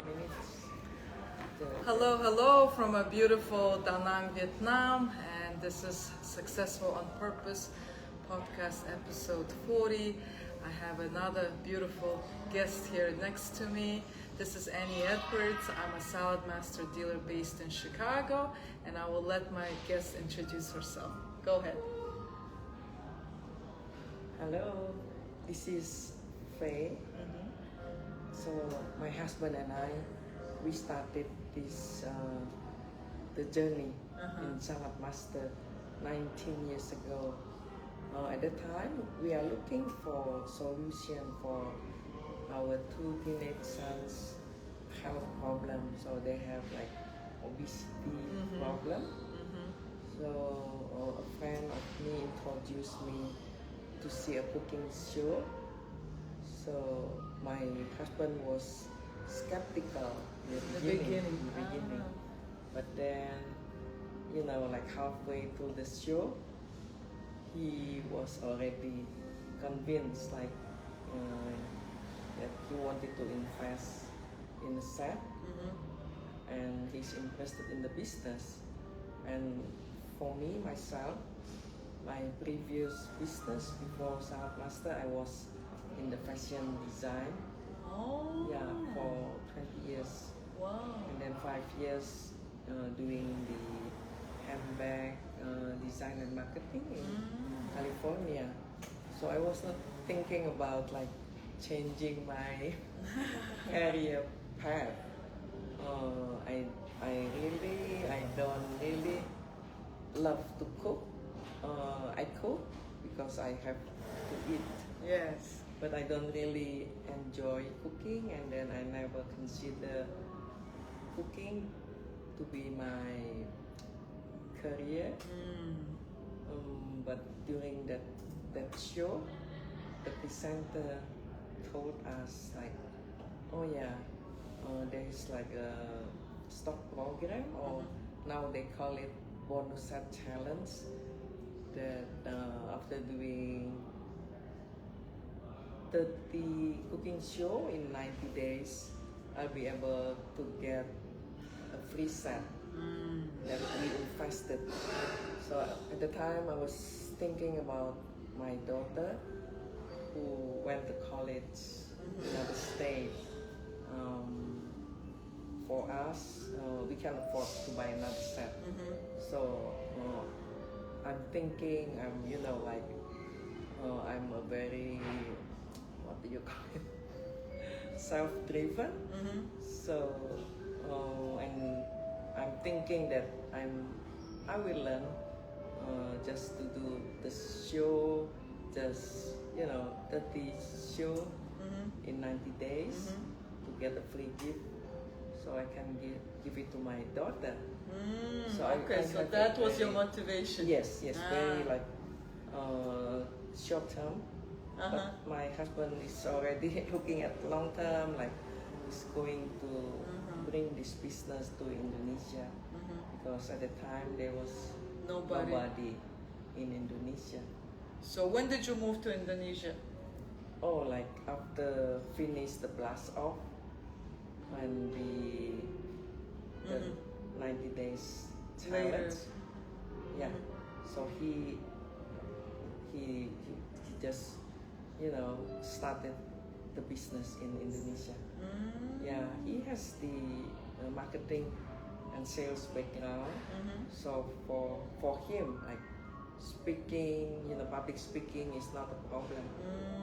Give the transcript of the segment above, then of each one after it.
minutes. Hello from a beautiful Da Nang, Vietnam, and this is Successful on Purpose podcast episode 40. I have another beautiful guest here next to me. This is Eni Ulziibayar. I'm a Saladmaster dealer based in Chicago, and I will let my guest introduce herself. Go ahead. Hello, this is Faye. So my husband and I, we started this the journey in Saladmaster 19 years ago. At the time, we are looking for solution for our two teenage sons' health problems. So they have like obesity problem. So a friend of me introduced me to see a cooking show. So my husband was skeptical in the beginning. But then, like halfway through the show, he was already convinced, that he wanted to invest in the set, and he's interested in the business. And for me, myself, my previous business before Saladmaster, I was in the fashion design. For 20 years. Wow. And then 5 years doing the handbag design and marketing in California. So I was not thinking about like changing my career path. I don't really love to cook. I cook because I have to eat. Yes. But I don't really enjoy cooking, and then I never consider cooking to be my career. But during that show, the presenter told us there is like a stock program, or now they call it bonus set challenge, that after doing 30 cooking show in 90 days, I'll be able to get a free set that we invested. So at the time I was thinking about my daughter who went to college in another state. For us, we can afford to buy another set. So I'm thinking, I'm a very, what do you call it, self-driven. So and I'm thinking that I will learn just to do the show, just 30 show in 90 days to get a free gift, so I can give it to my daughter. So that was your motivation. Yes, very like short term. But my husband is already looking at long term, like he's going to bring this business to Indonesia, because at the time there was nobody in Indonesia. So when did you move to Indonesia? Oh, like after finish the blast off and the 90 days challenge. Yeah. So he just started the business in Indonesia. Yeah, he has the marketing and sales background. So for him, like speaking, public speaking is not a problem.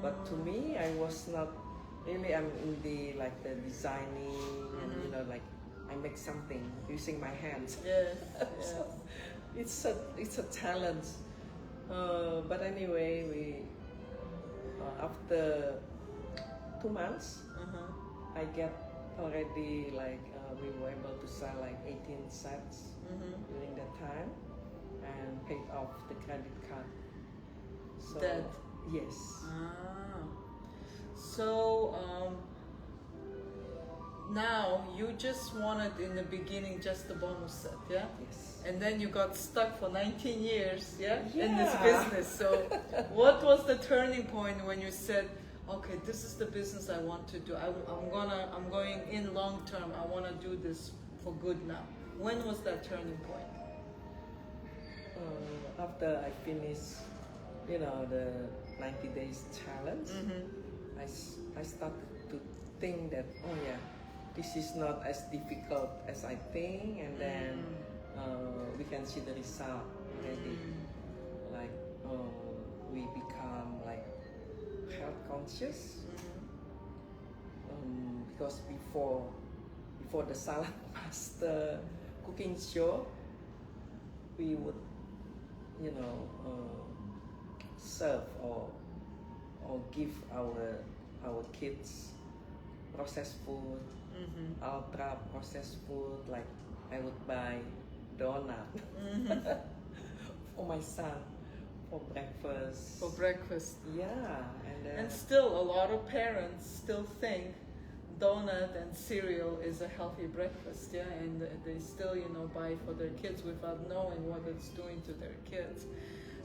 But to me, I was not really. I'm in the designing and like I make something using my hands. Yes. So it's a challenge. But anyway, we after 2 months, I get already we were able to sell 18 sets during that time, and paid off the credit card. So yes. So now you just wanted in the beginning just the bonus set, yeah? Yes. And then you got stuck for 19 years, in this business. So what was the turning point when you said, okay, this is the business I want to do. I'm going in long term. I want to do this for good now. When was that turning point? After I finished, the 90 days challenge, I started to think that, oh yeah, this is not as difficult as I think, and then we can see the result already. Like we become like health conscious, because before the Saladmaster cooking show, we would serve or give our kids processed food, ultra processed food. Like I would buy donut for my son for breakfast. For breakfast. Yeah, and still a lot of parents still think donut and cereal is a healthy breakfast, yeah, and they still buy for their kids without knowing what it's doing to their kids.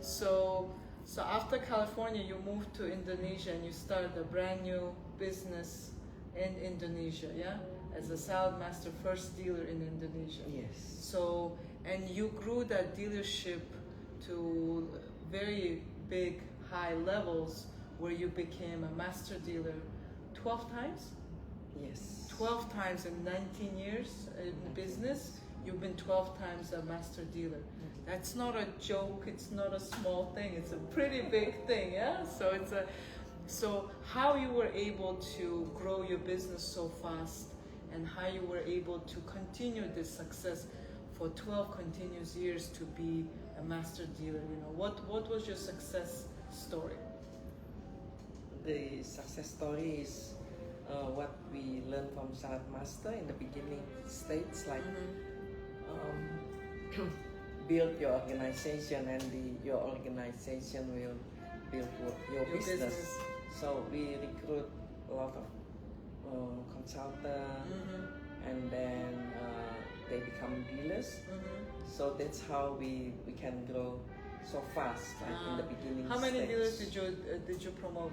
So after California, you moved to Indonesia and you started a brand new business in Indonesia, yeah, as a Saladmaster first dealer in Indonesia. Yes. So, and you grew that dealership to very big, high levels where you became a master dealer 12 times? Yes. 12 times in 19 years in business, you've been 12 times a master dealer. That's not a joke, it's not a small thing, it's a pretty big thing, yeah? So how you were able to grow your business so fast and how you were able to continue this success for 12 continuous years to be a master dealer, what was your success story? The success story is what we learned from Saladmaster in the beginning states, like build your organization and your organization will build your business. So we recruit a lot of consultants, and then they become dealers. So that's how we can grow so fast, like in the beginning. How many stage. dealers did you promote?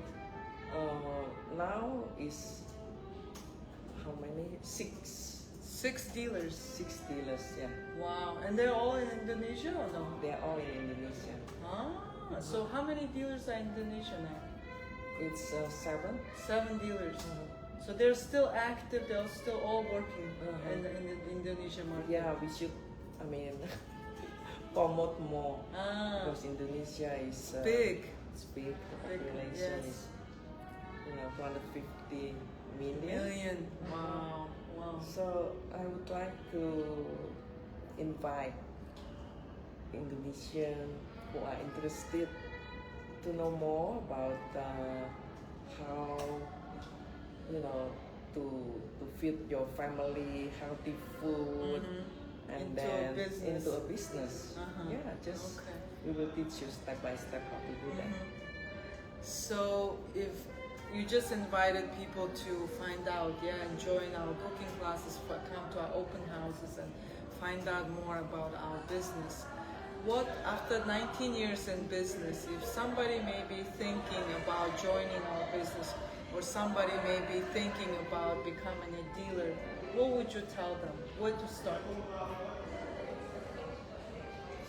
Now is how many? Six. 6 dealers. 6 dealers, yeah. Wow, and they're all in Indonesia or no? They're all in Indonesia. So how many dealers are in Indonesia now? It's 7. 7 dealers. So they're still active. They're still all working in the Indonesian market. Yeah, we should. Promote more because Indonesia is big. It's big. The population is 250 million. Wow. So I would like to invite Indonesians who are interested to know more about how to feed your family healthy food and into then a into a business. We will teach you step by step how to do that. So if you just invited people to find out, and join our cooking classes, come to our open houses and find out more about our business. What, after 19 years in business, if somebody may be thinking about joining our business or somebody may be thinking about becoming a dealer, what would you tell them? Where to start?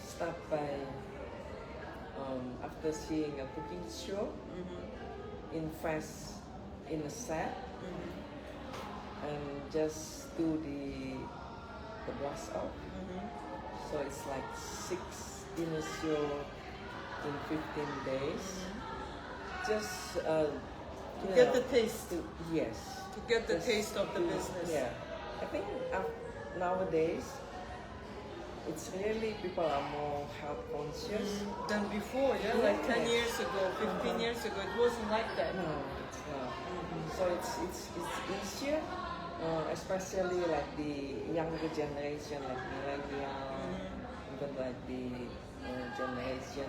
Start by, after seeing a cooking show, invest in a set and just do the brush up. So it's like 6 dinner show in 15 days. Just to get the taste. Yes. To get the taste of the business. Yeah. I think nowadays it's really people are more health conscious than before, like 10 years ago, 15 years ago, it wasn't like that. No, it's not. So it's easier, especially like the younger generation, like millennial, even like the generation,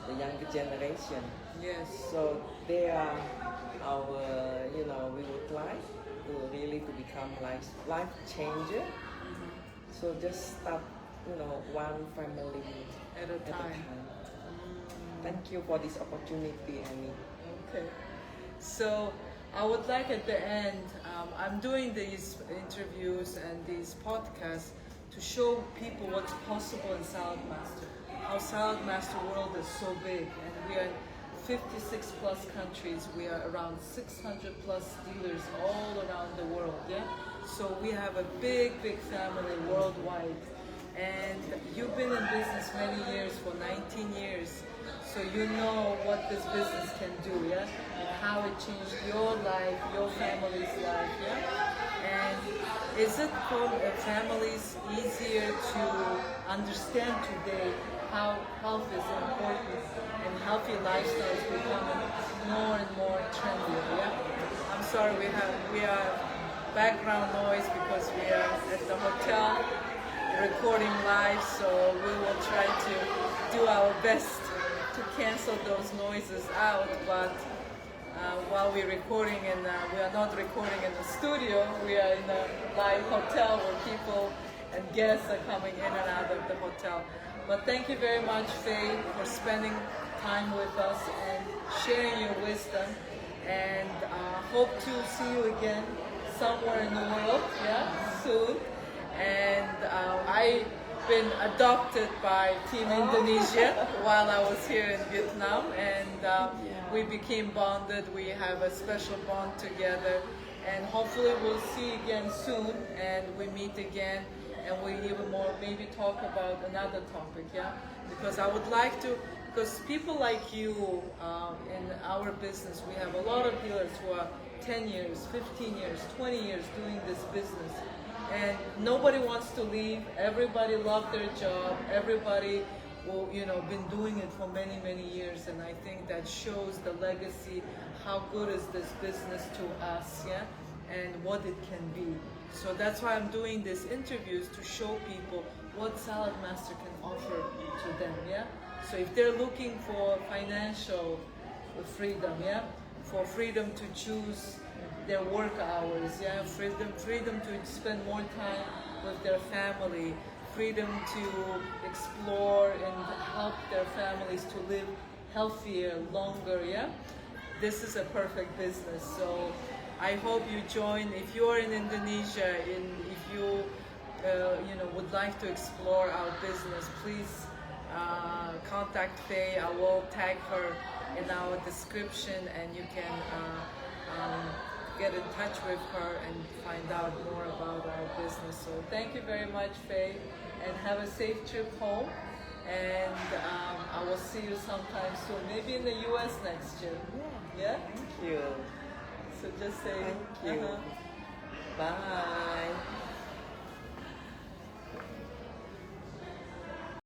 the younger generation. Yes. So they are our, we would like to really to become life changer. So just start, one family at a time. Thank you for this opportunity, Eni. Okay. So I would like at the end, I'm doing these interviews and these podcasts to show people what's possible in Saladmaster. How Saladmaster world is so big, and we are in 56 plus countries. We are around 600 plus dealers all around the world. Yeah. So we have a big family worldwide. And you've been in business many years, for 19 years, so you know what this business can do, yeah? And how it changed your life, your family's life, yeah? And is it for families easier to understand today how health is important and healthy lifestyle is becoming more and more trendy, yeah? I'm sorry, we are background noise because we are at the hotel recording live, so we will try to do our best to cancel those noises out, but while we're recording, and we are not recording in the studio, we are in a live hotel where people and guests are coming in and out of the hotel. But thank you very much, Faye, for spending time with us and sharing your wisdom, and hope to see you again somewhere in the world, yeah, soon. And I've been adopted by Team Indonesia while I was here in Vietnam, and we became bonded. We have a special bond together, and hopefully we'll see again soon, and we meet again, and we even more maybe talk about another topic, yeah? Because I would like to, because people like you in our business, we have a lot of dealers who are 10 years, 15 years, 20 years doing this business. And nobody wants to leave. Everybody loves their job. Everybody will, been doing it for many years. And I think that shows the legacy, how good is this business to us, yeah, and what it can be. So that's why I'm doing these interviews, to show people what Saladmaster can offer to them, yeah. So if they're looking for financial freedom, yeah, for freedom to choose their work hours, yeah, freedom to spend more time with their family, freedom to explore and help their families to live healthier, longer, yeah. This is a perfect business. So I hope you join. If you are in Indonesia, if you would like to explore our business, please contact Faye. I will tag her in our description, and you can get in touch with her and find out more about our business. So thank you very much, Faye, and have a safe trip home. And I will see you sometime soon, maybe in the US next year. Yeah? Thank you. So just say Thank you. Bye.